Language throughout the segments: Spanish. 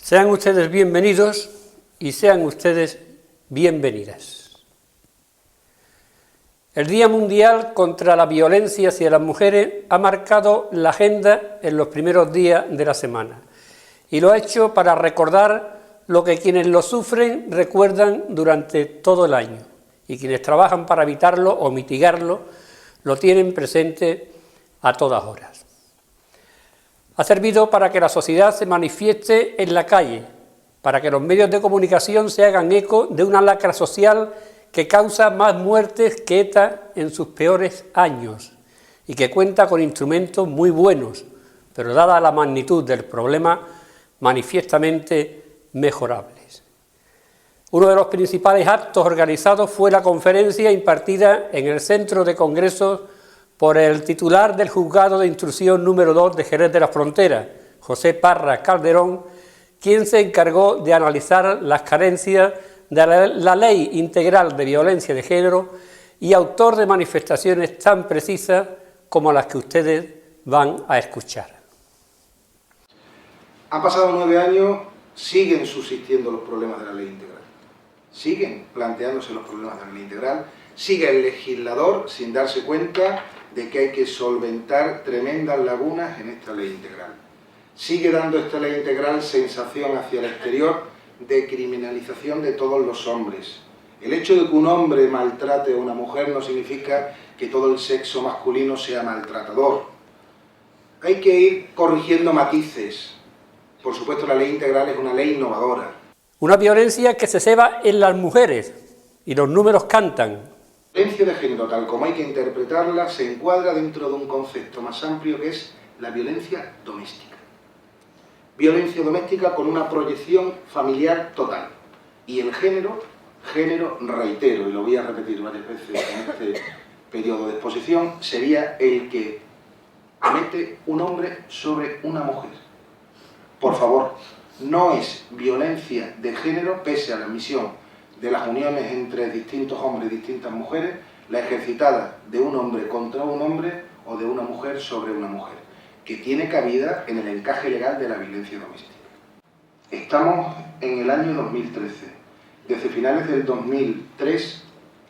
Sean ustedes bienvenidos y sean ustedes bienvenidas. El Día Mundial contra la Violencia hacia las Mujeres ha marcado la agenda en los primeros días de la semana y lo ha hecho para recordar lo que quienes lo sufren recuerdan durante todo el año y quienes trabajan para evitarlo o mitigarlo lo tienen presente a todas horas. Ha servido para que la sociedad se manifieste en la calle, para que los medios de comunicación se hagan eco de una lacra social que causa más muertes que ETA en sus peores años y que cuenta con instrumentos muy buenos, pero dada la magnitud del problema, manifiestamente mejorables. Uno de los principales actos organizados fue la conferencia impartida en el Centro de Congresos por el titular del Juzgado de Instrucción número 2 de Jerez de la Frontera, José Parra Calderón, quien se encargó de analizar las carencias de la Ley Integral de Violencia de Género y autor de manifestaciones tan precisas como las que ustedes van a escuchar. Han pasado 9 años, siguen subsistiendo los problemas de la Ley Integral, siguen planteándose los problemas de la Ley Integral, sigue el legislador sin darse cuenta de que hay que solventar tremendas lagunas en esta Ley Integral. Sigue dando esta Ley Integral sensación hacia el exterior de criminalización de todos los hombres. El hecho de que un hombre maltrate a una mujer no significa que todo el sexo masculino sea maltratador. Hay que ir corrigiendo matices. Por supuesto, la Ley Integral es una ley innovadora. Una violencia que se ceba en las mujeres, y los números cantan. La violencia de género, tal como hay que interpretarla, se encuadra dentro de un concepto más amplio que es la violencia doméstica. Violencia doméstica con una proyección familiar total. Y el género, reitero, y lo voy a repetir varias veces en este periodo de exposición, sería el que comete un hombre sobre una mujer. Por favor, no es violencia de género, pese a la admisión de las uniones entre distintos hombres y distintas mujeres, la ejercitada de un hombre contra un hombre o de una mujer sobre una mujer, que tiene cabida en el encaje legal de la violencia doméstica. Estamos en el año 2013. Desde finales del 2003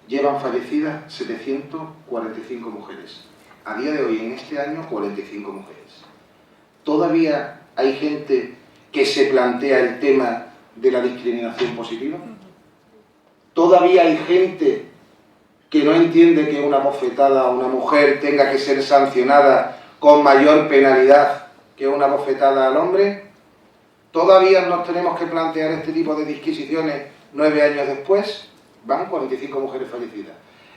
llevan fallecidas 745 mujeres. A día de hoy, en este año, 45 mujeres. Todavía hay gente que se plantea el tema de la discriminación positiva. Todavía hay gente que no entiende que una bofetada a una mujer tenga que ser sancionada con mayor penalidad que una bofetada al hombre. Todavía nos tenemos que plantear este tipo de disquisiciones 9 años después. Van 45 mujeres fallecidas.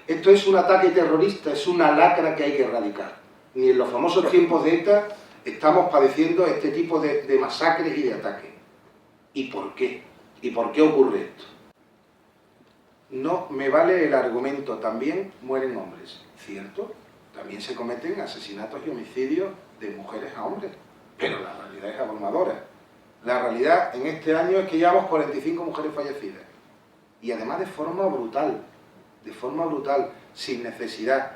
Esto es un ataque terrorista, es una lacra que hay que erradicar. Ni en los famosos tiempos de ETA estamos padeciendo este tipo de masacres y de ataques. ¿Y por qué? ¿Y por qué ocurre esto? No me vale el argumento, también mueren hombres, ¿cierto? También se cometen asesinatos y homicidios de mujeres a hombres, pero la realidad es abrumadora. La realidad en este año es que llevamos 45 mujeres fallecidas, y además de forma brutal, sin necesidad.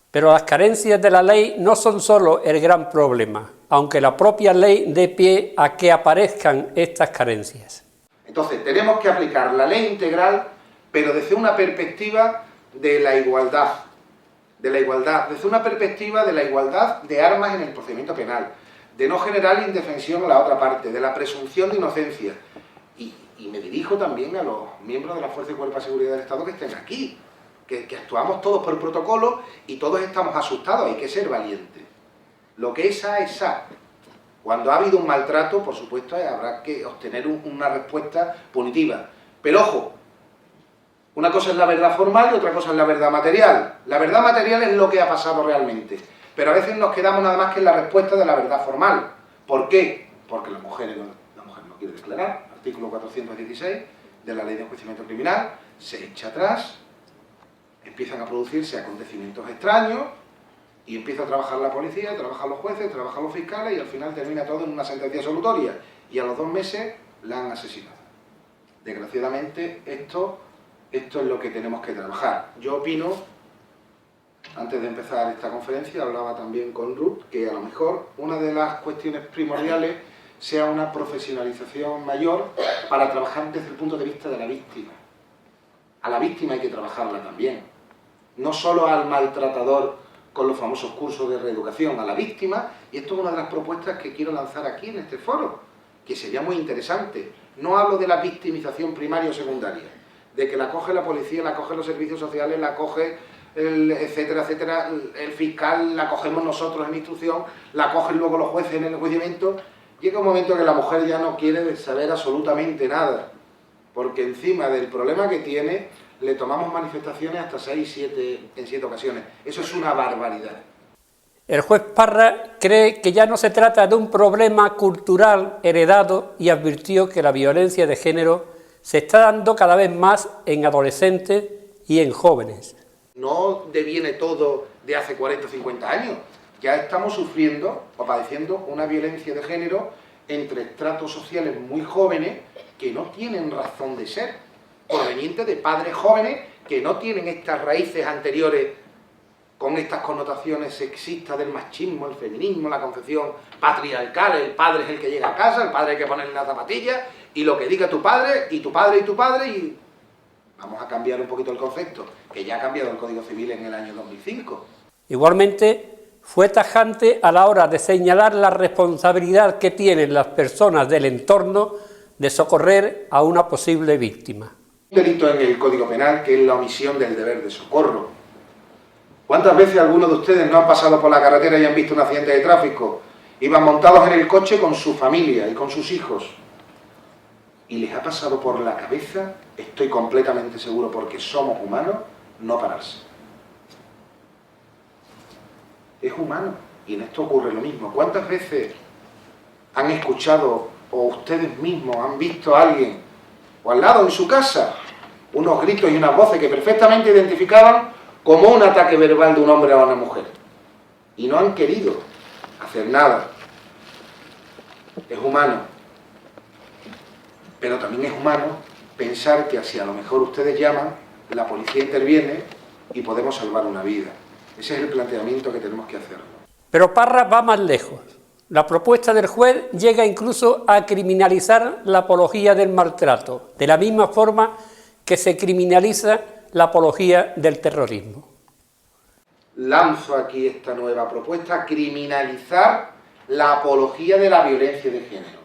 Pero las carencias de la ley no son solo el gran problema, aunque la propia ley dé pie a que aparezcan estas carencias. Entonces tenemos que aplicar la Ley Integral, pero desde una perspectiva de la igualdad, desde una perspectiva de la igualdad de armas en el procedimiento penal, de no generar indefensión a la otra parte, de la presunción de inocencia. Y me dirijo también a los miembros de la Fuerza y Cuerpo de Seguridad del Estado que estén aquí, que actuamos todos por protocolo y todos estamos asustados, hay que ser valientes. Lo que es A es A. Cuando ha habido un maltrato, por supuesto, habrá que obtener una respuesta punitiva. Pero ojo, una cosa es la verdad formal y otra cosa es la verdad material. La verdad material es lo que ha pasado realmente. Pero a veces nos quedamos nada más que en la respuesta de la verdad formal. ¿Por qué? Porque la mujer no quiere declarar. Artículo 416 de la Ley de Enjuiciamiento Criminal se echa atrás, empiezan a producirse acontecimientos extraños y empieza a trabajar la policía, trabajan los jueces, trabajan los fiscales y al final termina todo en una sentencia absolutoria. Y a los 2 meses la han asesinado. Desgraciadamente esto es lo que tenemos que trabajar. Yo opino, antes de empezar esta conferencia, hablaba también con Ruth, que a lo mejor una de las cuestiones primordiales sea una profesionalización mayor para trabajar desde el punto de vista de la víctima. A la víctima hay que trabajarla también, no solo al maltratador con los famosos cursos de reeducación, a la víctima, y esto es una de las propuestas que quiero lanzar aquí en este foro, que sería muy interesante. No hablo de la victimización primaria o secundaria, de que la coge la policía, la coge los servicios sociales, la coge etcétera, etcétera, el fiscal, la cogemos nosotros en instrucción, la cogen luego los jueces en el enjuiciamiento. Llega un momento que la mujer ya no quiere saber absolutamente nada, porque encima del problema que tiene, le tomamos manifestaciones hasta 6, 7, en 7 ocasiones. Eso es una barbaridad. El juez Parra cree que ya no se trata de un problema cultural heredado y advirtió que la violencia de género se está dando cada vez más en adolescentes y en jóvenes. No deviene todo de hace 40 o 50 años. Ya estamos sufriendo o padeciendo una violencia de género entre estratos sociales muy jóvenes que no tienen razón de ser, provenientes de padres jóvenes que no tienen estas raíces anteriores con estas connotaciones sexistas del machismo, el feminismo, la concepción patriarcal. El padre es el que llega a casa, el padre hay que ponerle la zapatilla y lo que diga tu padre y tu padre y tu padre, y vamos a cambiar un poquito el concepto, que ya ha cambiado el Código Civil en el año 2005. Igualmente, fue tajante a la hora de señalar la responsabilidad que tienen las personas del entorno de socorrer a una posible víctima. Un delito en el Código Penal que es la omisión del deber de socorro. ¿Cuántas veces algunos de ustedes no han pasado por la carretera y han visto un accidente de tráfico? Iban montados en el coche con su familia y con sus hijos. Y les ha pasado por la cabeza, estoy completamente seguro porque somos humanos, no pararse. Es humano, y en esto ocurre lo mismo. ¿Cuántas veces han escuchado o ustedes mismos han visto a alguien o al lado en su casa unos gritos y unas voces que perfectamente identificaban como un ataque verbal de un hombre a una mujer? Y no han querido hacer nada. Es humano. Pero también es humano pensar que si a lo mejor ustedes llaman, la policía interviene y podemos salvar una vida. Ese es el planteamiento que tenemos que hacer. Pero Parra va más lejos. La propuesta del juez llega incluso a criminalizar la apología del maltrato, de la misma forma que se criminaliza la apología del terrorismo. Lanzo aquí esta nueva propuesta: criminalizar la apología de la violencia de género.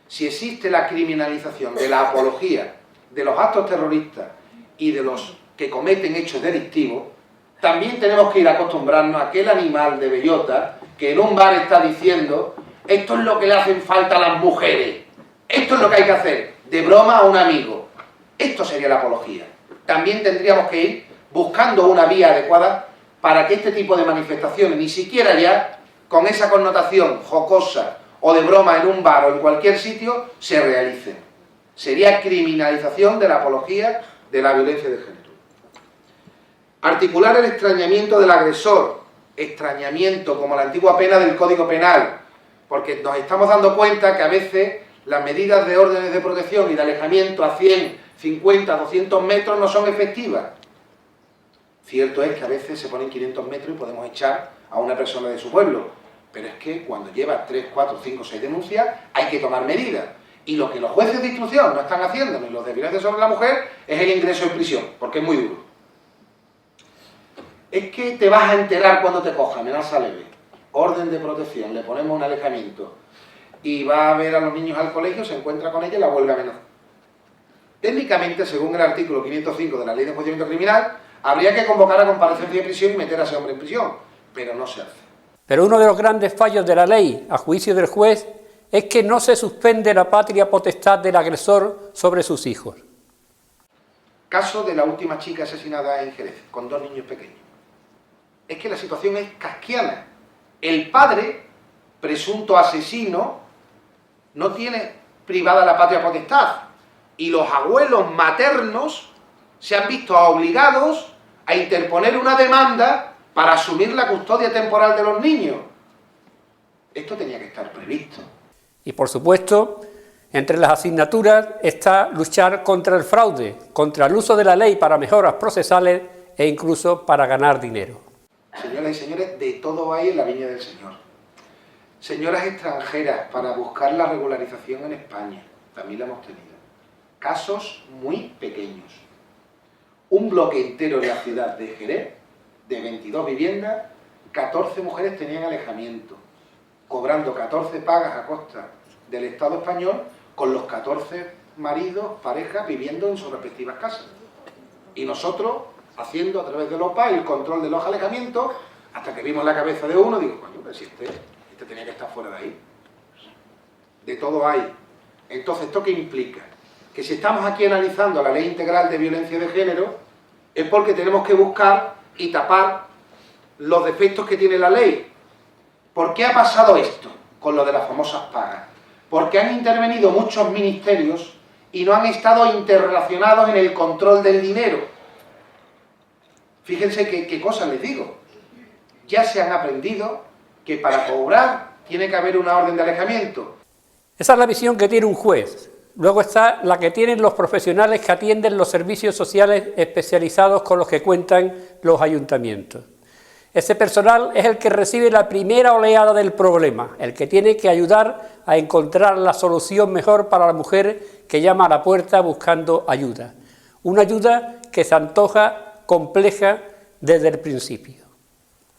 Si existe la criminalización de la apología de los actos terroristas y de los que cometen hechos delictivos, también tenemos que ir acostumbrarnos a aquel animal de bellota que en un bar está diciendo: esto es lo que le hacen falta a las mujeres, esto es lo que hay que hacer, de broma a un amigo. Esto sería la apología. También tendríamos que ir buscando una vía adecuada para que este tipo de manifestaciones, ni siquiera ya con esa connotación jocosa o de broma en un bar o en cualquier sitio, se realicen. Sería criminalización de la apología de la violencia de género. Articular el extrañamiento del agresor, extrañamiento como la antigua pena del Código Penal, porque nos estamos dando cuenta que a veces las medidas de órdenes de protección y de alejamiento a 100, 50, 200 metros no son efectivas. Cierto es que a veces se ponen 500 metros y podemos echar a una persona de su pueblo, pero es que cuando lleva 3, 4, 5, 6 denuncias hay que tomar medidas. Y lo que los jueces de instrucción no están haciendo, ni los de violencia sobre la mujer, es el ingreso en prisión, porque es muy duro. Es que te vas a enterar cuando te coja, amenaza leve, orden de protección, le ponemos un alejamiento y va a ver a los niños al colegio, se encuentra con ella y la vuelve a amenazar. Técnicamente, según el artículo 505 de la Ley de Enjuiciamiento Criminal, habría que convocar a comparecencia de prisión y meter a ese hombre en prisión, pero no se hace. Pero uno de los grandes fallos de la ley, a juicio del juez, es que no se suspende la patria potestad del agresor sobre sus hijos. Caso de la última chica asesinada en Jerez, con 2 niños pequeños. Es que la situación es kafkiana. El padre, presunto asesino, no tiene privada la patria potestad. Y los abuelos maternos se han visto obligados a interponer una demanda para asumir la custodia temporal de los niños. Esto tenía que estar previsto. Y por supuesto, entre las asignaturas está luchar contra el fraude, contra el uso de la ley para mejoras procesales e incluso para ganar dinero. Señoras y señores, de todo hay en la viña del Señor. Señoras extranjeras para buscar la regularización en España, también la hemos tenido. Casos muy pequeños. Un bloque entero en la ciudad de Jerez, de 22 viviendas, 14 mujeres tenían alejamiento, cobrando 14 pagas a costa del Estado español, con los 14 maridos, parejas, viviendo en sus respectivas casas. Y nosotros, haciendo a través del OPA el control de los alejamientos, hasta que vimos la cabeza de uno, digo, coño, pero si este tenía que estar fuera de ahí. De todo hay. Entonces, ¿esto qué implica? Que si estamos aquí analizando la Ley Integral de Violencia de Género, es porque tenemos que buscar y tapar los defectos que tiene la ley. ¿Por qué ha pasado esto con lo de las famosas pagas? Porque han intervenido muchos ministerios y no han estado interrelacionados en el control del dinero. Fíjense qué cosas les digo. Ya se han aprendido que para cobrar tiene que haber una orden de alejamiento. Esa es la visión que tiene un juez. Luego está la que tienen los profesionales que atienden los servicios sociales especializados con los que cuentan los ayuntamientos. Ese personal es el que recibe la primera oleada del problema, el que tiene que ayudar a encontrar la solución mejor para la mujer que llama a la puerta buscando ayuda. Una ayuda que se antoja compleja desde el principio.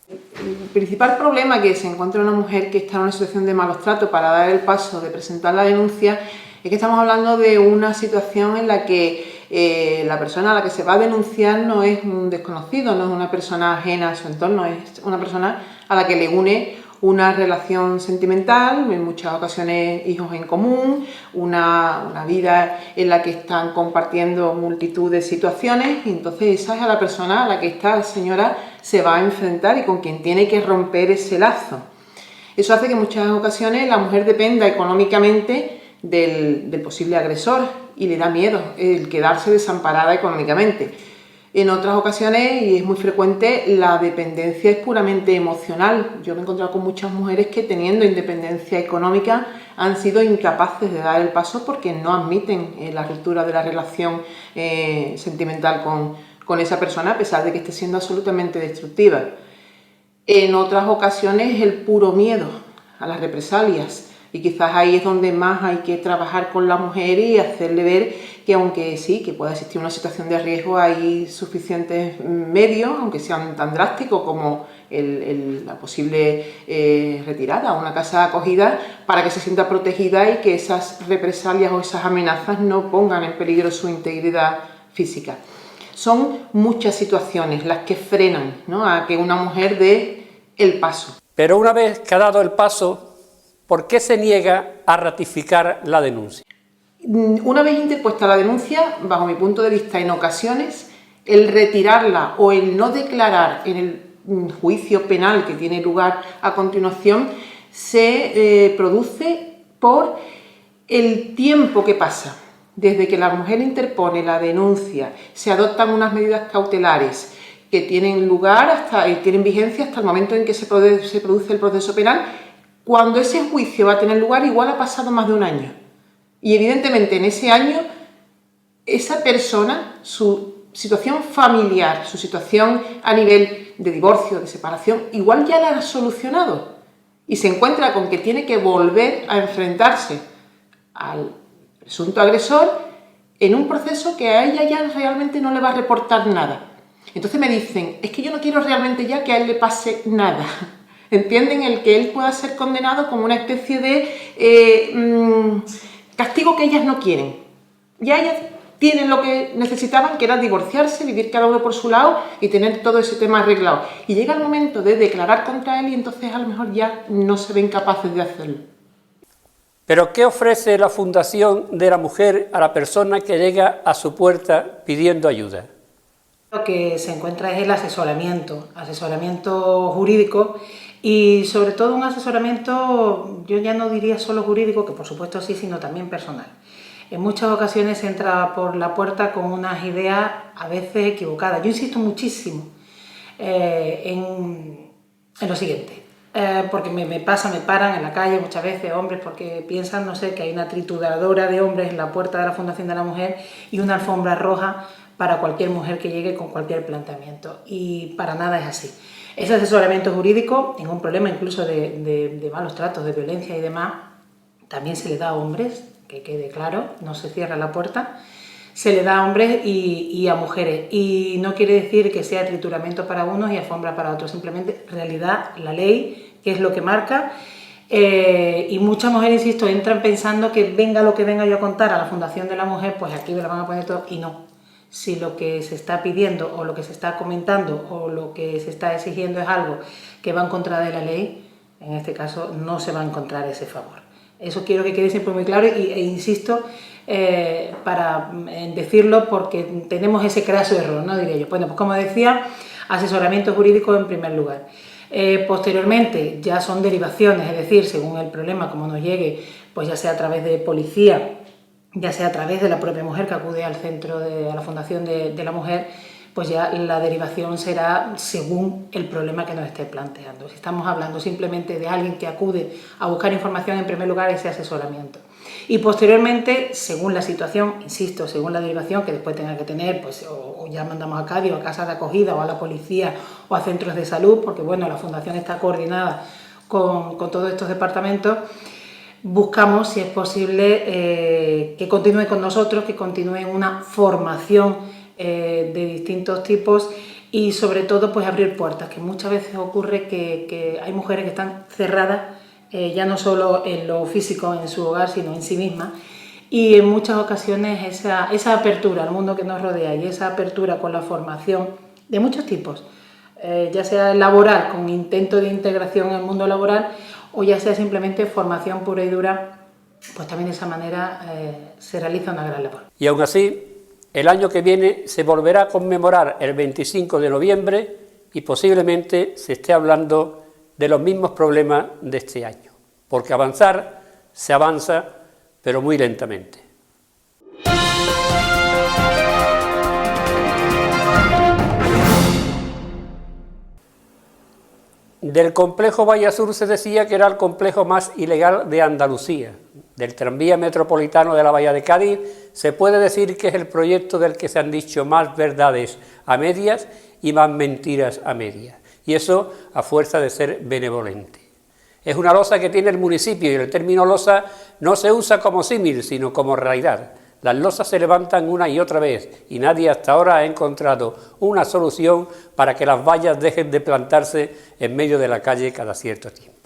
El principal problema que se encuentra una mujer que está en una situación de malos tratos para dar el paso de presentar la denuncia es que estamos hablando de una situación en la que la persona a la que se va a denunciar no es un desconocido, no es una persona ajena a su entorno, es una persona a la que le une una relación sentimental, en muchas ocasiones hijos en común, una vida en la que están compartiendo multitud de situaciones, y entonces esa es a la persona a la que esta señora se va a enfrentar y con quien tiene que romper ese lazo. Eso hace que en muchas ocasiones la mujer dependa económicamente del posible agresor y le da miedo el quedarse desamparada económicamente. En otras ocasiones, y es muy frecuente, la dependencia es puramente emocional. Yo me he encontrado con muchas mujeres que, teniendo independencia económica, han sido incapaces de dar el paso porque no admiten la ruptura de la relación sentimental con esa persona, a pesar de que esté siendo absolutamente destructiva. En otras ocasiones, el puro miedo a las represalias. Y quizás ahí es donde más hay que trabajar con la mujer y hacerle ver que aunque sí, que pueda existir una situación de riesgo, hay suficientes medios, aunque sean tan drásticos como la posible retirada a una casa acogida, para que se sienta protegida y que esas represalias o esas amenazas no pongan en peligro su integridad física. Son muchas situaciones las que frenan, ¿no?, a que una mujer dé el paso. Pero una vez que ha dado el paso, ¿por qué se niega a ratificar la denuncia? Una vez interpuesta la denuncia, bajo mi punto de vista, en ocasiones, el retirarla o el no declarar en el juicio penal que tiene lugar a continuación se produce por el tiempo que pasa. Desde que la mujer interpone la denuncia, se adoptan unas medidas cautelares que tienen lugar tienen vigencia hasta el momento en que se produce el proceso penal. Cuando ese juicio va a tener lugar, igual ha pasado más de un año. Y evidentemente en ese año, esa persona, su situación familiar, su situación a nivel de divorcio, de separación, igual ya la ha solucionado. Y se encuentra con que tiene que volver a enfrentarse al presunto agresor en un proceso que a ella ya realmente no le va a reportar nada. Entonces me dicen, es que yo no quiero realmente ya que a él le pase nada. Entienden el que él pueda ser condenado como una especie de castigo que ellas no quieren. Ya ellas tienen lo que necesitaban, que era divorciarse, vivir cada uno por su lado y tener todo ese tema arreglado. Y llega el momento de declarar contra él y entonces a lo mejor ya no se ven capaces de hacerlo. ¿Pero qué ofrece la Fundación de la Mujer a la persona que llega a su puerta pidiendo ayuda? Lo que se encuentra es el asesoramiento jurídico y sobre todo un asesoramiento, yo ya no diría solo jurídico, que por supuesto sí, sino también personal. En muchas ocasiones se entra por la puerta con unas ideas a veces equivocadas. Yo insisto muchísimo en lo siguiente, porque me paran en la calle muchas veces hombres porque piensan, no sé, que hay una trituradora de hombres en la puerta de la Fundación de la Mujer y una alfombra roja para cualquier mujer que llegue con cualquier planteamiento, y para nada es así. Ese asesoramiento jurídico, en un problema incluso de malos tratos, de violencia y demás, también se le da a hombres, que quede claro, no se cierra la puerta, se le da a hombres y a mujeres. Y no quiere decir que sea trituramiento para unos y alfombra para otros, simplemente realidad, la ley, que es lo que marca. Y muchas mujeres, insisto, entran pensando que venga lo que venga yo a contar a la Fundación de la Mujer, pues aquí me lo van a poner todo, y no. Si lo que se está pidiendo o lo que se está comentando o lo que se está exigiendo es algo que va en contra de la ley, en este caso no se va a encontrar ese favor. Eso quiero que quede siempre muy claro e insisto en decirlo porque tenemos ese craso error, ¿no? Diría yo. Bueno, pues como decía, asesoramiento jurídico en primer lugar. Posteriormente ya son derivaciones, es decir, según el problema, como nos llegue, pues ya sea a través de policía, ya sea a través de la propia mujer que acude al centro, a la Fundación de la Mujer, pues ya la derivación será según el problema que nos esté planteando. Si estamos hablando simplemente de alguien que acude a buscar información, en primer lugar ese asesoramiento. Y posteriormente, según la situación, insisto, según la derivación que después tenga que tener, pues o ya mandamos a Cádiz o a casas de acogida o a la policía o a centros de salud, porque bueno, la Fundación está coordinada con todos estos departamentos. Buscamos, si es posible, que continúe con nosotros, que continúe en una formación de distintos tipos y sobre todo pues abrir puertas, que muchas veces ocurre que hay mujeres que están cerradas, ya no solo en lo físico, en su hogar, sino en sí mismas, y en muchas ocasiones esa apertura al mundo que nos rodea y esa apertura con la formación de muchos tipos, ya sea laboral, con intento de integración en el mundo laboral, o ya sea simplemente formación pura y dura, pues también de esa manera se realiza una gran labor. Y aún así, el año que viene se volverá a conmemorar el 25 de noviembre y posiblemente se esté hablando de los mismos problemas de este año, porque avanzar se avanza, pero muy lentamente. Del complejo Bahía Sur se decía que era el complejo más ilegal de Andalucía. Del tranvía metropolitano de la Bahía de Cádiz se puede decir que es el proyecto del que se han dicho más verdades a medias y más mentiras a medias. Y eso a fuerza de ser benevolente. Es una losa que tiene el municipio y el término losa no se usa como símil, sino como realidad. Las losas se levantan una y otra vez y nadie hasta ahora ha encontrado una solución para que las vallas dejen de plantarse en medio de la calle cada cierto tiempo.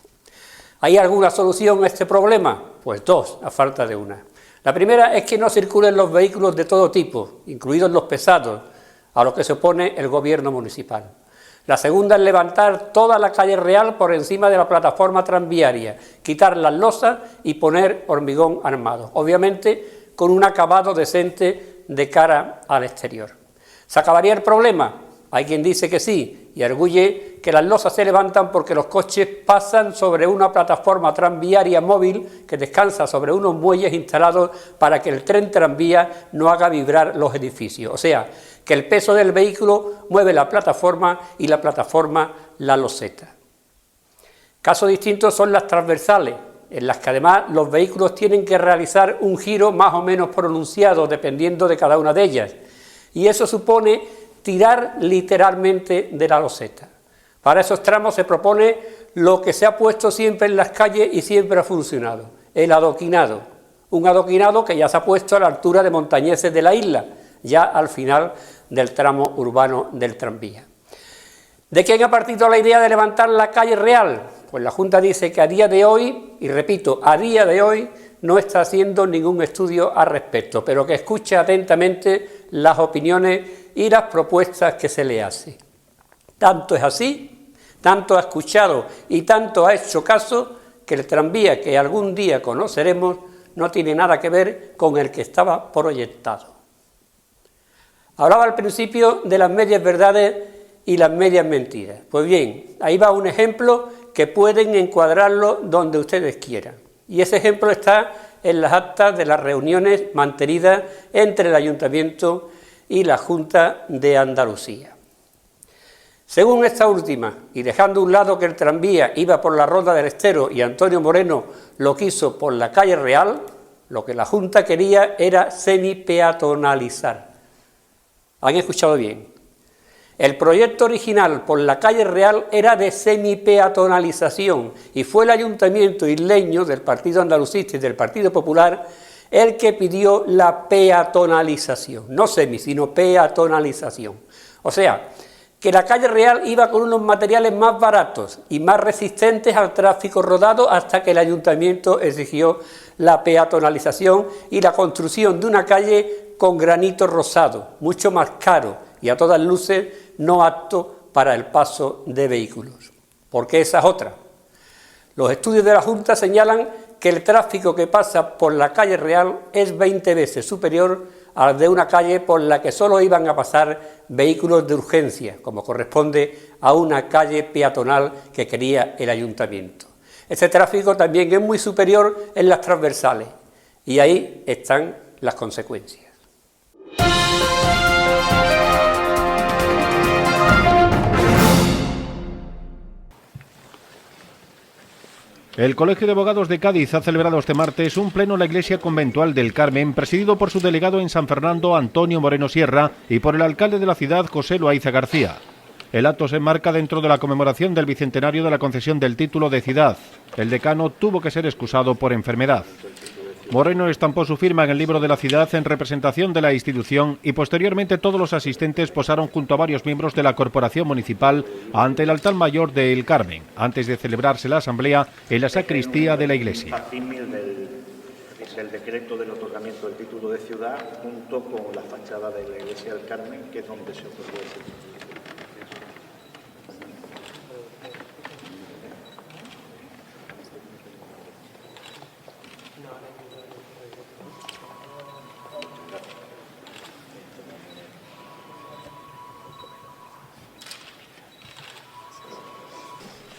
¿Hay alguna solución a este problema? Pues dos, a falta de una. La primera es que no circulen los vehículos de todo tipo, incluidos los pesados, a lo que se opone el gobierno municipal. La segunda es levantar toda la calle Real por encima de la plataforma tranviaria, quitar las losas y poner hormigón armado. Obviamente, con un acabado decente de cara al exterior. ¿Se acabaría el problema? Hay quien dice que sí y arguye que las losas se levantan porque los coches pasan sobre una plataforma tranviaria móvil que descansa sobre unos muelles instalados para que el tren tranvía no haga vibrar los edificios. O sea, que el peso del vehículo mueve la plataforma y la plataforma la loseta. Casos distintos son las transversales, en las que además los vehículos tienen que realizar un giro más o menos pronunciado dependiendo de cada una de ellas. Y eso supone tirar literalmente de la loseta. Para esos tramos se propone lo que se ha puesto siempre en las calles y siempre ha funcionado, el adoquinado. Un adoquinado que ya se ha puesto a la altura de Montañeses de la Isla, ya al final del tramo urbano del tranvía. ¿De quién ha partido la idea de levantar la calle Real? Pues la Junta dice que a día de hoy, y repito, a día de hoy no está haciendo ningún estudio al respecto, pero que escucha atentamente las opiniones y las propuestas que se le hace. Tanto es así, tanto ha escuchado y tanto ha hecho caso que el tranvía que algún día conoceremos no tiene nada que ver con el que estaba proyectado. Hablaba al principio de las medias verdades y las medias mentiras. Pues bien, ahí va un ejemplo que pueden encuadrarlo donde ustedes quieran. Y ese ejemplo está en las actas de las reuniones mantenidas entre el Ayuntamiento y la Junta de Andalucía. Según esta última, y dejando a un lado que el tranvía iba por la Ronda del Estero y Antonio Moreno lo quiso por la calle Real, lo que la Junta quería era semipeatonalizar. ¿Han escuchado bien? El proyecto original por la calle Real era de semipeatonalización y fue el ayuntamiento isleño del Partido Andalucista y del Partido Popular el que pidió la peatonalización, no semi, sino peatonalización. O sea, que la calle Real iba con unos materiales más baratos y más resistentes al tráfico rodado hasta que el ayuntamiento exigió la peatonalización y la construcción de una calle con granito rosado, mucho más caro y a todas luces no apto para el paso de vehículos. Porque esa es otra. Los estudios de la Junta señalan que el tráfico que pasa por la calle Real es 20 veces superior al de una calle por la que solo iban a pasar vehículos de urgencia, como corresponde a una calle peatonal que quería el ayuntamiento. Este tráfico también es muy superior en las transversales y ahí están las consecuencias. El Colegio de Abogados de Cádiz ha celebrado este martes un pleno en la Iglesia Conventual del Carmen, presidido por su delegado en San Fernando, Antonio Moreno Sierra, y por el alcalde de la ciudad, José Loaiza García. El acto se enmarca dentro de la conmemoración del bicentenario de la concesión del título de ciudad. El decano tuvo que ser excusado por enfermedad. Moreno estampó su firma en el libro de la ciudad en representación de la institución y posteriormente todos los asistentes posaron junto a varios miembros de la corporación municipal ante el altar mayor de El Carmen, antes de celebrarse la asamblea en la sacristía de la iglesia. Es el decreto del otorgamiento del título de ciudad junto con la fachada de la iglesia del Carmen, que es donde se otorgó el título.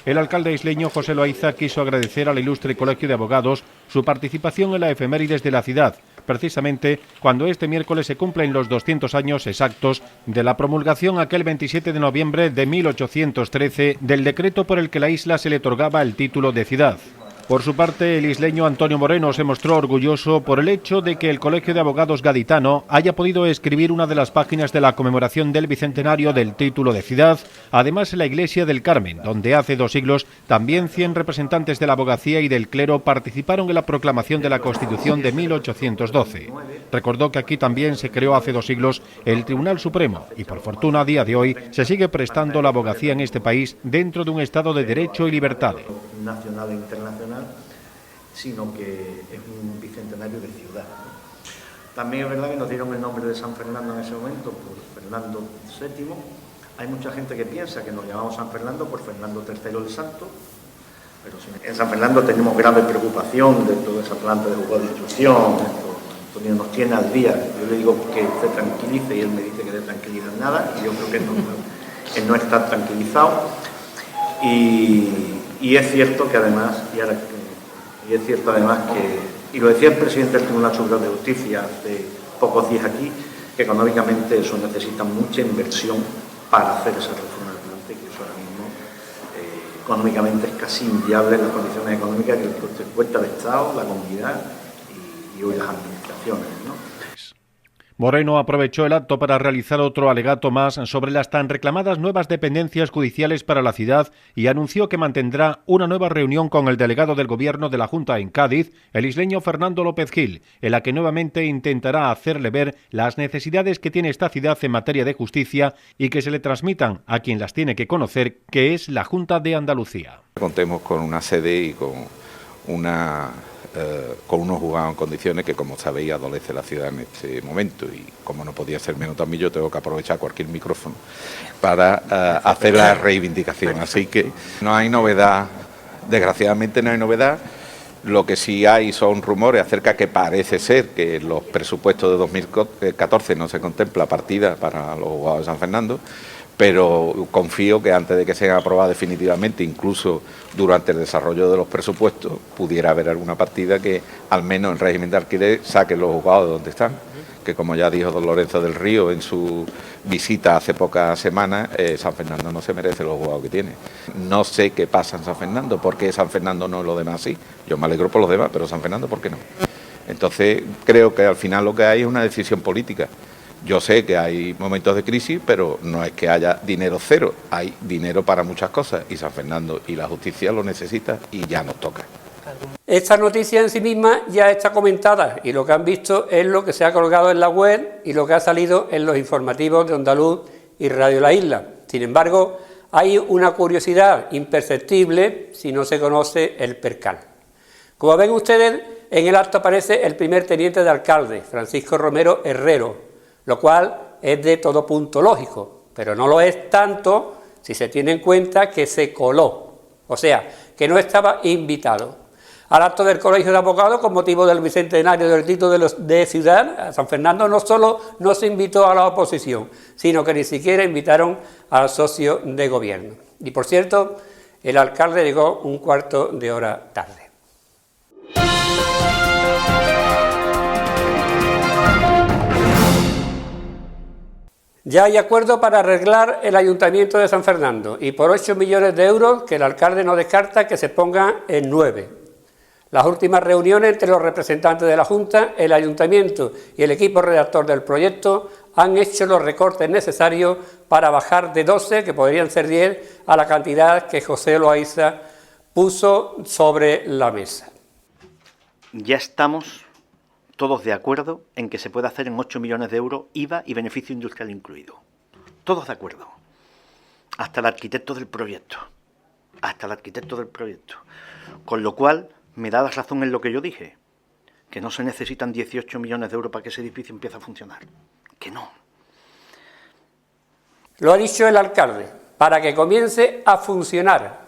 El alcalde isleño José Loaiza quiso agradecer al ilustre Colegio de Abogados su participación en la efemérides de la ciudad, precisamente cuando este miércoles se cumplen los 200 años exactos de la promulgación aquel 27 de noviembre de 1813 del decreto por el que la isla se le otorgaba el título de ciudad. Por su parte, el isleño Antonio Moreno se mostró orgulloso por el hecho de que el Colegio de Abogados gaditano haya podido escribir una de las páginas de la conmemoración del bicentenario del título de ciudad, además en la iglesia del Carmen, donde hace 2 siglos también 100 representantes de la abogacía y del clero participaron en la proclamación de la Constitución de 1812. Recordó que aquí también se creó hace 2 siglos el Tribunal Supremo y por fortuna a día de hoy se sigue prestando la abogacía en este país dentro de un Estado de Derecho y libertades. Nacional e internacional, sino que es un bicentenario de ciudad. También es verdad que nos dieron el nombre de San Fernando en ese momento por Fernando VII. Hay mucha gente que piensa que nos llamamos San Fernando por Fernando III el Santo, pero en San Fernando tenemos grave preocupación de toda esa planta de juzgado de instrucción. Antonio nos tiene al día. Yo le digo que se tranquilice y él me dice que de tranquilidad nada, y yo creo que él no está tranquilizado. Y es cierto que además, y lo decía el presidente del Tribunal Superior de Justicia hace pocos días aquí, que económicamente eso necesita mucha inversión para hacer esa reforma del plante, que eso ahora mismo económicamente es casi inviable en las condiciones económicas que cuesta el Estado, la comunidad y hoy las administraciones, ¿no? Moreno aprovechó el acto para realizar otro alegato más sobre las tan reclamadas nuevas dependencias judiciales para la ciudad y anunció que mantendrá una nueva reunión con el delegado del Gobierno de la Junta en Cádiz, el isleño Fernando López Gil, en la que nuevamente intentará hacerle ver las necesidades que tiene esta ciudad en materia de justicia y que se le transmitan a quien las tiene que conocer, que es la Junta de Andalucía. Contemos con una sede y con unos juzgados en condiciones que, como sabéis, adolece la ciudad en este momento, y como no podía ser menos también, yo tengo que aprovechar cualquier micrófono para hacer la reivindicación. Así que no hay novedad, desgraciadamente no hay novedad. Lo que sí hay son rumores acerca que parece ser que en los presupuestos de 2014 no se contempla partida para los juzgados de San Fernando, pero confío que antes de que sea aprobada definitivamente, incluso durante el desarrollo de los presupuestos, pudiera haber alguna partida que, al menos en régimen de alquiler, saque los juzgados de donde están, que como ya dijo don Lorenzo del Río en su visita hace pocas semanas, San Fernando no se merece los juzgados que tiene. No sé qué pasa en San Fernando, ¿por qué San Fernando no, los demás sí? Yo me alegro por los demás, pero San Fernando, ¿por qué no? Entonces creo que al final lo que hay es una decisión política Yo sé que hay momentos de crisis, pero no es que haya dinero cero, hay dinero para muchas cosas y San Fernando y la justicia lo necesita y ya nos toca. Esta noticia en sí misma ya está comentada y lo que han visto es lo que se ha colgado en la web y lo que ha salido en los informativos de Onda Andaluz y Radio La Isla. Sin embargo, hay una curiosidad imperceptible si no se conoce el percal. Como ven ustedes, en el acto aparece el primer teniente de alcalde, Francisco Romero Herrero, lo cual es de todo punto lógico, pero no lo es tanto si se tiene en cuenta que se coló, o sea, que no estaba invitado al acto del Colegio de Abogados con motivo del bicentenario del título de ciudad. A San Fernando no solo no se invitó a la oposición, sino que ni siquiera invitaron al socio de gobierno. Y por cierto, el alcalde llegó un cuarto de hora tarde. Ya hay acuerdo para arreglar el Ayuntamiento de San Fernando y por 8 millones de euros que el alcalde no descarta que se pongan en 9. Las últimas reuniones entre los representantes de la Junta, el Ayuntamiento y el equipo redactor del proyecto han hecho los recortes necesarios para bajar de 12, que podrían ser 10, a la cantidad que José Loaiza puso sobre la mesa. Ya estamos todos de acuerdo en que se puede hacer en 8 millones de euros IVA y beneficio industrial incluido. Todos de acuerdo. Hasta el arquitecto del proyecto. Hasta el arquitecto del proyecto. Con lo cual, me da la razón en lo que yo dije. Que no se necesitan 18 millones de euros para que ese edificio empiece a funcionar. Que no. Lo ha dicho el alcalde, para que comience a funcionar,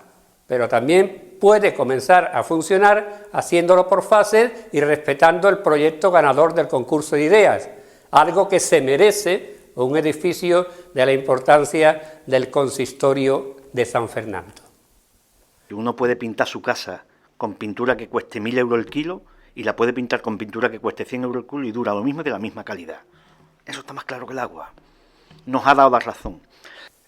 pero también puede comenzar a funcionar haciéndolo por fases y respetando el proyecto ganador del concurso de ideas, algo que se merece un edificio de la importancia del consistorio de San Fernando. Uno puede pintar su casa con pintura que cueste 1.000 euros el kilo y la puede pintar con pintura que cueste 100 euros el kilo y dura lo mismo y de la misma calidad. Eso está más claro que el agua. Nos ha dado la razón.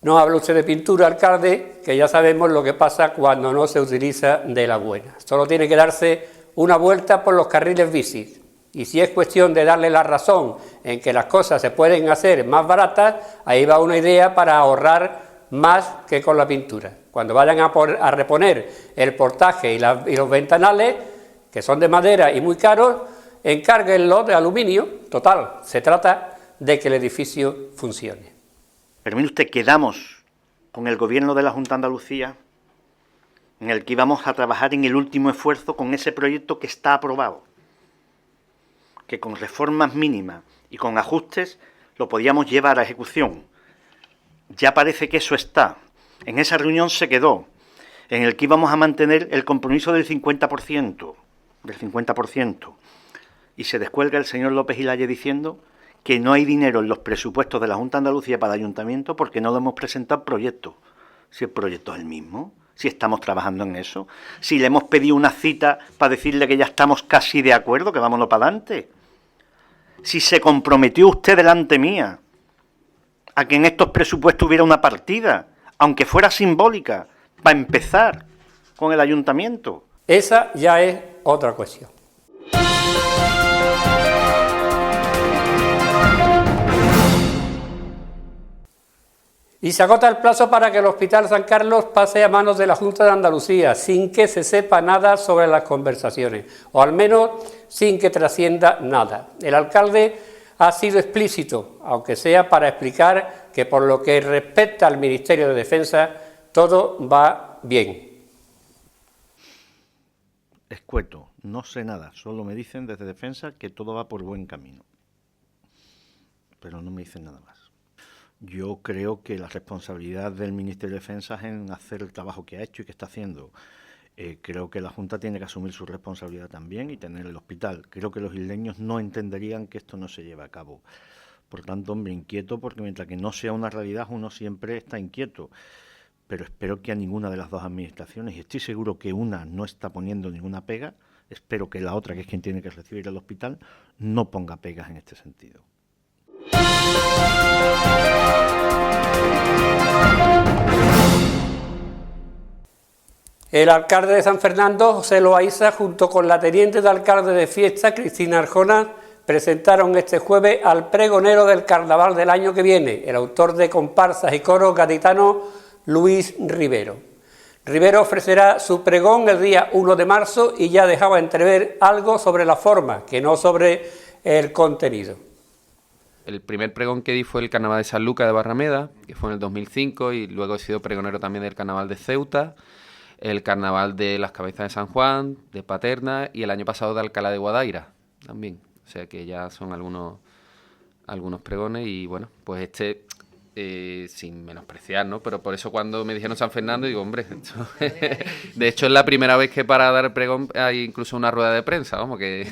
No habla usted de pintura, alcalde, que ya sabemos lo que pasa cuando no se utiliza de la buena. Solo tiene que darse una vuelta por los carriles bici. Y si es cuestión de darle la razón en que las cosas se pueden hacer más baratas, ahí va una idea para ahorrar más que con la pintura. Cuando vayan a reponer el portaje y los ventanales, que son de madera y muy caros, encárguenlo de aluminio. Total, se trata de que el edificio funcione. Pero mire usted, quedamos con el gobierno de la Junta de Andalucía en el que íbamos a trabajar en el último esfuerzo con ese proyecto que está aprobado, que con reformas mínimas y con ajustes lo podíamos llevar a ejecución. Ya parece que eso está. En esa reunión se quedó, en el que íbamos a mantener el compromiso del 50%, y se descuelga el señor López Hilaye diciendo que no hay dinero en los presupuestos de la Junta de Andalucía para el Ayuntamiento porque no lo hemos presentado proyecto. Si el proyecto es el mismo, si estamos trabajando en eso, si le hemos pedido una cita para decirle que ya estamos casi de acuerdo, que vámonos para adelante. Si se comprometió usted delante mía a que en estos presupuestos hubiera una partida, aunque fuera simbólica, para empezar con el Ayuntamiento. Esa ya es otra cuestión. Y se agota el plazo para que el Hospital San Carlos pase a manos de la Junta de Andalucía, sin que se sepa nada sobre las conversaciones, o al menos sin que trascienda nada. El alcalde ha sido explícito, aunque sea para explicar que por lo que respecta al Ministerio de Defensa, todo va bien. Escueto, no sé nada, solo me dicen desde Defensa que todo va por buen camino. Pero no me dicen nada más. Yo creo que la responsabilidad del Ministerio de Defensa es en hacer el trabajo que ha hecho y que está haciendo. Creo que la Junta tiene que asumir su responsabilidad también y tener el hospital. Creo que los isleños no entenderían que esto no se lleve a cabo. Por tanto, me inquieto porque mientras que no sea una realidad, uno siempre está inquieto. Pero espero que a ninguna de las dos administraciones, y estoy seguro que una no está poniendo ninguna pega, espero que la otra, que es quien tiene que recibir el hospital, no ponga pegas en este sentido. El alcalde de San Fernando, José Loaiza, junto con la teniente de alcalde de Fiesta, Cristina Arjona, presentaron este jueves al pregonero del carnaval del año que viene, el autor de comparsas y coros gaditano Luis Rivero. Rivero ofrecerá su pregón el día 1 de marzo y ya dejaba entrever algo sobre la forma, que no sobre el contenido. El primer pregón que di fue el Carnaval de San Lucas de Barrameda, que fue en el 2005, y luego he sido pregonero también del Carnaval de Ceuta, el Carnaval de las Cabezas de San Juan, de Paterna, y el año pasado de Alcalá de Guadaira también. O sea que ya son algunos pregones y bueno, pues sin menospreciar, ¿no? Pero por eso cuando me dijeron San Fernando, digo, hombre, esto de hecho es la primera vez que para dar el pregón hay incluso una rueda de prensa, vamos, que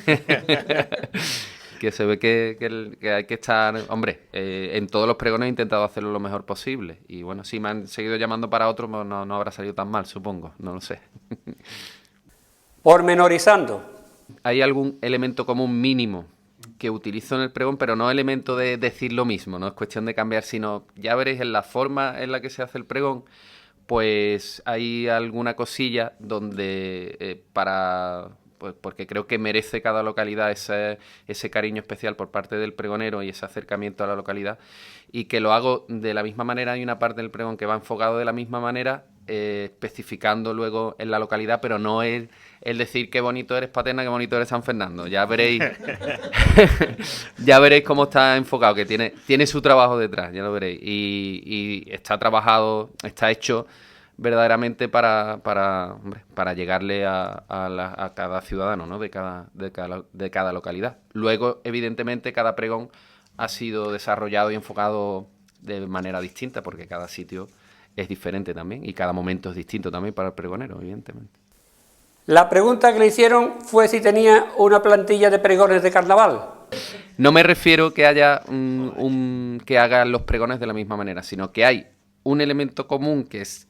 se ve que hay que estar, hombre, en todos los pregones he intentado hacerlo lo mejor posible y bueno, si me han seguido llamando para otros, no habrá salido tan mal, supongo, no lo sé. Pormenorizando. ¿Hay algún elemento común mínimo que utilizo en el pregón, pero no elemento de decir lo mismo, no es cuestión de cambiar, sino ya veréis en la forma en la que se hace el pregón, pues hay alguna cosilla donde pues porque creo que merece cada localidad ese cariño especial por parte del pregonero y ese acercamiento a la localidad, y que lo hago de la misma manera. Hay una parte del pregón que va enfocado de la misma manera, especificando luego en la localidad, pero no el decir qué bonito eres Paterna, qué bonito eres San Fernando. Ya veréis ya veréis cómo está enfocado, que tiene su trabajo detrás, ya lo veréis. Y está trabajado, está hecho verdaderamente para llegarle a cada ciudadano, ¿no? de cada localidad. Luego, evidentemente, cada pregón ha sido desarrollado y enfocado de manera distinta, porque cada sitio es diferente también y cada momento es distinto también para el pregonero, evidentemente. La pregunta que le hicieron fue si tenía una plantilla de pregones de carnaval. No me refiero que haya que hagan los pregones de la misma manera, sino que hay un elemento común que es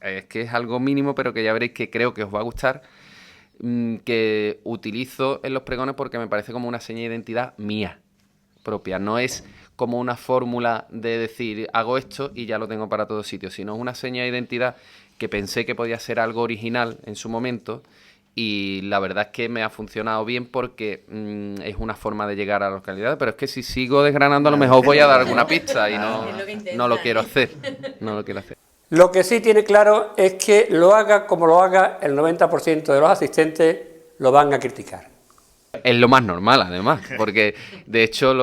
algo mínimo, pero que ya veréis que creo que os va a gustar, que utilizo en los pregones porque me parece como una seña de identidad mía propia. No es como una fórmula de decir hago esto y ya lo tengo para todos sitios, sino una seña de identidad que pensé que podía ser algo original en su momento, y la verdad es que me ha funcionado bien porque es una forma de llegar a la localidad, pero es que si sigo desgranando a lo mejor voy a dar alguna pista y no lo quiero hacer. Lo que sí tiene claro es que lo haga como lo haga, el 90% de los asistentes lo van a criticar. Es lo más normal, además, porque de hecho,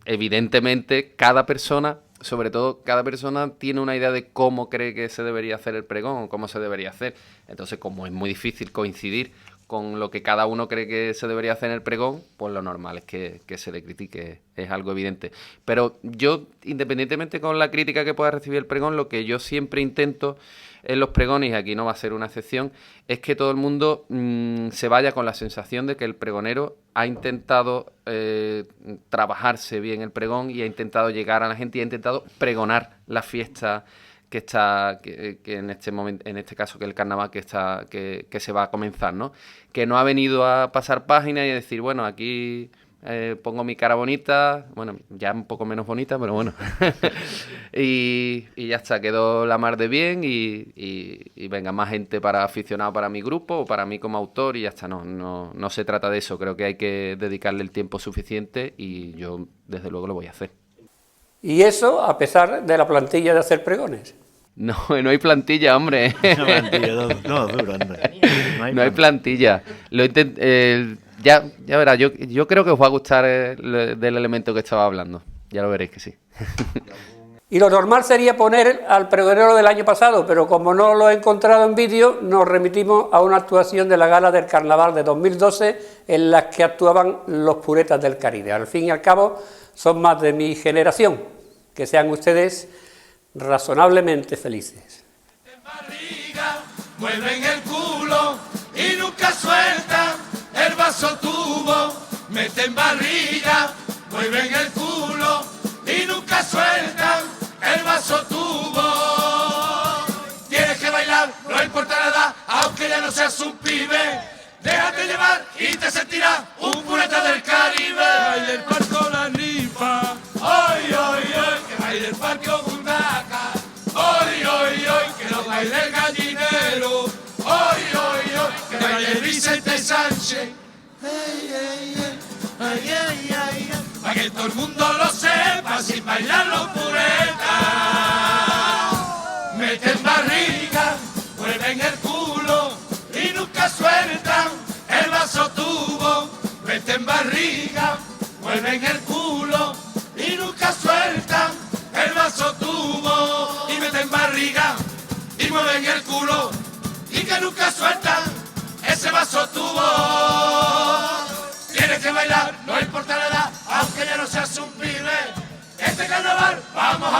evidentemente, cada persona, sobre todo cada persona, tiene una idea de cómo cree que se debería hacer el pregón o cómo se debería hacer. Entonces, como es muy difícil coincidir con lo que cada uno cree que se debería hacer en el pregón, pues lo normal es que se le critique, es algo evidente. Pero yo, independientemente con la crítica que pueda recibir el pregón, lo que yo siempre intento en los pregones, y aquí no va a ser una excepción, es que todo el mundo se vaya con la sensación de que el pregonero ha intentado trabajarse bien el pregón y ha intentado llegar a la gente y ha intentado pregonar la fiesta que en este momento, en este caso que el carnaval que se va a comenzar, ¿no? Que no ha venido a pasar páginas y a decir, bueno, aquí pongo mi cara bonita, bueno, ya un poco menos bonita, pero bueno, y ya está, quedó la mar de bien y venga más gente para aficionado para mi grupo o para mí como autor y ya está. No se trata de eso, creo que hay que dedicarle el tiempo suficiente y yo desde luego lo voy a hacer. Y eso a pesar de la plantilla de hacer pregones. No hay plantilla, hombre. No hay plantilla. Lo ya verás, yo creo que os va a gustar del elemento que estaba hablando. Ya lo veréis que sí. Y lo normal sería poner al pregonero del año pasado, pero como no lo he encontrado en vídeo, nos remitimos a una actuación de la gala del Carnaval de 2012 en la que actuaban los Puretas del Caribe. Al fin y al cabo, son más de mi generación. Que sean ustedes razonablemente felices. Mueven el culo y nunca sueltan el vaso tubo. Meten barriga, mueven el culo y nunca sueltan el vaso tubo. Tienes que bailar, no importa nada, aunque ya no seas un pibe. Déjate llevar y te sentirás un pureta del Caribe. Baile el parco la rifa, hoy, hoy, hoy, que baile el parco bundaca. Hoy, hoy, hoy, que lo baile el gallinero. Hoy, hoy, hoy, que baile Vicente Sánchez. Hey, hey, hey. ay, ay, ay, ay, para que todo el mundo lo sepa sin bailar los puretas. Meten barriga, mueven el culo y nunca sueltan el vaso tubo. Meten barriga, mueven el culo y nunca sueltan el vaso tubo. Y meten barriga y mueven el culo y que nunca sueltan ese vaso tubo. Tienes que bailar, no importa la edad, aunque ya no seas un pibe. Este carnaval vamos a